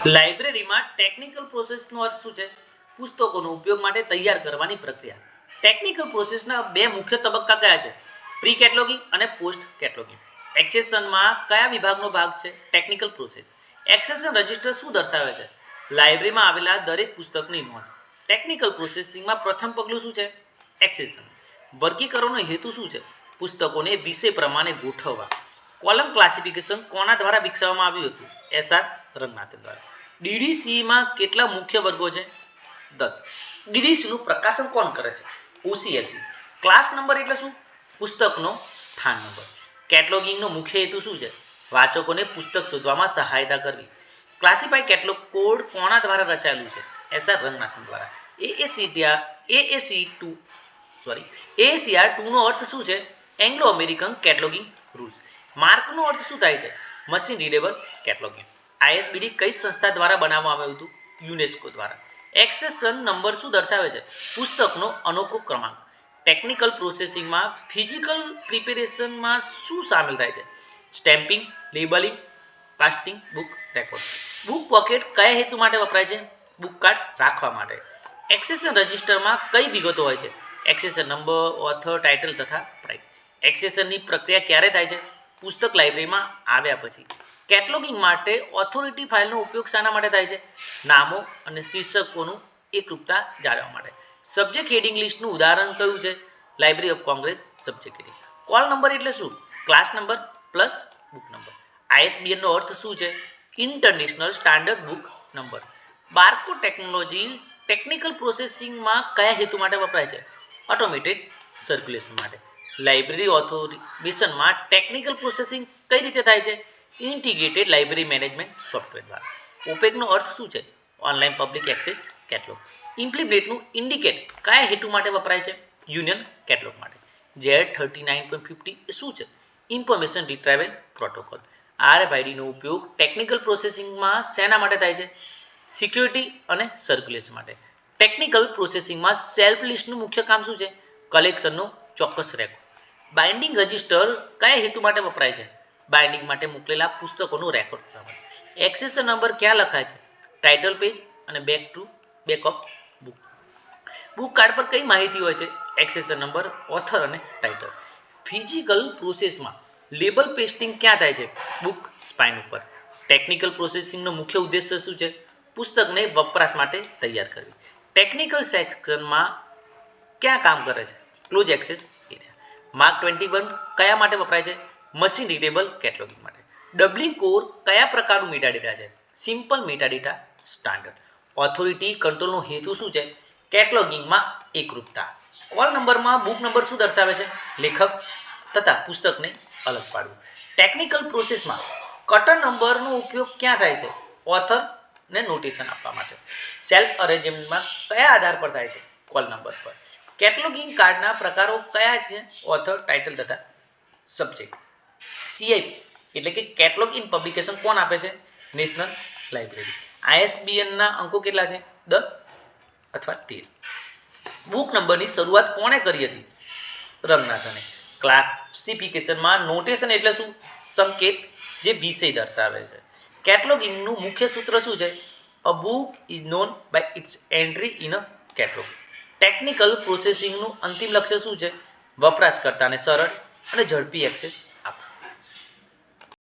લાઇબ્રેરીમાં ટેકનિકલ પ્રોસેસનો અર્થ શું છે? પુસ્તકોનો ઉપયોગ માટે તૈયાર કરવાની પ્રક્રિયા. ટેકનિકલ પ્રોસેસના બે મુખ્ય તબક્કા કયા છે? પ્રી કેટલોગિંગ અને પોસ્ટ કેટલોગિંગ. એક્સેશનમાં કયા વિભાગનો ભાગ છે? Technical process. એક્સેશન રજિસ્ટર શું દર્શાવે છે? લાઇબ્રેરીમાં આવેલા દરેક પુસ્તકની નોંધ. ટેકનિકલ પ્રોસેસિંગમાં પ્રથમ પગલું શું છે? એક્સેશન. વર્ગીકરણનો હેતુ શું છે? પુસ્તકોને વિષય પ્રમાણે ગોઠવવા. કોલમ ક્લાસિફિકેશન કોના દ્વારા વિકસાવવામાં આવ્યું હતું? એસઆર રંગનાથન દ્વારા. ડીડીસીમાં કેટલા મુખ્ય વર્ગો છે? 10. ડીડીસીનું પ્રકાશન કોણ કરે છે? ઓસીએલસી. ક્લાસ નંબર એટલે શું? પુસ્તકનો સ્થાન નંબર. કેટલોગિંગનો મુખ્ય હેતુ શું છે? વાચકોને પુસ્તક શોધવામાં સહાયતા કરવી. ક્લાસિફાઈ કેટલોગ કોડ કોના દ્વારા રચાયેલું છે? એસઆર રંગનાથન દ્વારા. AACR 2 નો અર્થ શું છે? Anglo American cataloguing rules. માર્કનો અર્થ શું થાય છે? Machine readable કેટલોગિંગ. આઈએસબીડી કઈ સંસ્થા દ્વારા બનાવવામાં આવ્યું હતું? યુનેસ્કો દ્વારા. એક્સેશન નંબર શું દર્શાવે છે? પુસ્તકનો અનોખો ક્રમાંક. ટેકનિકલ પ્રોસેસિંગમાં ફિઝિકલ પ્રિપેરેશનમાં શું સામેલ થાય છે? Stamping, labelling, casting, book record. Book pocket કયા હેતુ માટે વપરાય છે? બુક કાર્ડ રાખવા માટે. એક્સેશન રજિસ્ટરમાં કઈ વિગતો હોય છે? એક્સેશન નંબર, ઓથર, ટાઇટલ તથા પ્રાઇસ. એક્સેશનની પ્રક્રિયા ક્યારે થાય છે? પુસ્તક લાઇબ્રેરીમાં આવ્યા પછી. કેટલોગિંગ માટે ઓથોરિટી ફાઇલનો ઉપયોગ શાના માટે થાય છે? નામો અને શીર્ષકોનું એકરૂપતા જાળવવા માટે. સબ્જેક્ટ હેડિંગ લિસ્ટનું ઉદાહરણ કયું છે? Library of Congress subject heading. Call number એટલે શું? Class number plus book number. આઈએસબીએનનો અર્થ શું છે? International standard book number. Barcode technology technical પ્રોસેસિંગમાં કયા હેતુ માટે વપરાય છે? ઓટોમેટેડ સર્ક્યુલેશન માટે. લાઇબ્રેરી ઓથોરિઝેશનમાં ટેકનિકલ પ્રોસેસિંગ કઈ રીતે થાય છે? ઇન્ટિગ્રેટેડ લાઇબ્રેરી મેનેજમેન્ટ સોફ્ટવેર દ્વારા. ઓપેકનો અર્થ શું છે? Online public access catalogue. ઇમ્પ્લિમેન્ટનું ઇન્ડિકેટ કયા હેતુ માટે વપરાય છે? યુનિયન કેટલોગ માટે. Z39.50 એ શું છે? Information રિટ્રાઇવલ protocol. RFIDનો ઉપયોગ ટેકનિકલ પ્રોસેસિંગમાં શેના માટે થાય છે? સિક્યુરિટી અને સર્ક્યુલેશન માટે. ટેકનિકલ પ્રોસેસિંગમાં સેલ્ફ લિસ્ટનું મુખ્ય કામ શું છે? કલેક્શનનો ચોક્કસ રેકોર્ડ. બાઇન્ડિંગ રજિસ્ટર કયા હેતુ માટે વપરાય છે? બાઇન્ડિંગ માટે મોકલેલા પુસ્તકોનો રેકોર્ડ કરવા માટે. એક્સેશન નંબર ક્યાં લખાય છે? ટાઇટલ પેજ અને back of book. Book card પર કઈ માહિતી હોય છે? એક્સેશન નંબર, ઓથર અને ટાઇટલ. ફિઝિકલ પ્રોસેસમાં લેબલ પેસ્ટિંગ ક્યાં થાય છે? બુક સ્પાઇન ઉપર. ટેકનિકલ પ્રોસેસિંગનો મુખ્ય ઉદ્દેશ્ય શું છે? પુસ્તકને વપરાશ માટે તૈયાર કરવી. ટેકનિકલ સેક્શનમાં ક્યાં કામ કરે છે? Close access area. માર્ક 21 કયા માટે વપરાય છે? મશીન રીડેબલ કેટલોગિંગ માટે. ડબલિંગ કોર કયા પ્રકારનું મેટાડેટા છે? Simple metadata standard. ઓથોરિટી કંટ્રોલનો હેતુ શું છે? કેટલોગિંગમાં એકરૂપતા. કોલ નંબરમાં બુક નંબર શું દર્શાવે છે? લેખક તથા પુસ્તકને અલગ પાડવું. ટેકનિકલ પ્રોસેસમાં કટર નંબરનો ઉપયોગ ક્યાં થાય છે? ઓથર ને નોટેશન આપવા માટે. સેલ્ફ અરેન્જમેન્ટમાં કયા આધાર પર થાય છે? કોલ નંબર પર. કેટલોગિંગ કાર્ડના પ્રકારો કયા છે? ઓથર, ટાઇટલ તથા સબ્જેક્ટ. CIP એટલે કે કેટલોગ ઇન પબ્લિકેશન કોણ આપે છે? National library. ISBNના અંકો કેટલા છે? 10 અથવા 13. બુક નંબરની શરૂઆત કોણે કરી હતી? રંગનાથને. ક્લાસિફિકેશનમાં નોટેશન એટલે શું? સંકેત જે વિષય દર્શાવે છે. કેટલોગિંગનું મુખ્ય સૂત્ર શું છે? A book is known by its entry in a catalog. Technical પ્રોસેસિંગનું અંતિમ લક્ષ્ય શું છે? વપરાશકર્તાને સરળ અને ઝડપી એક્સેસ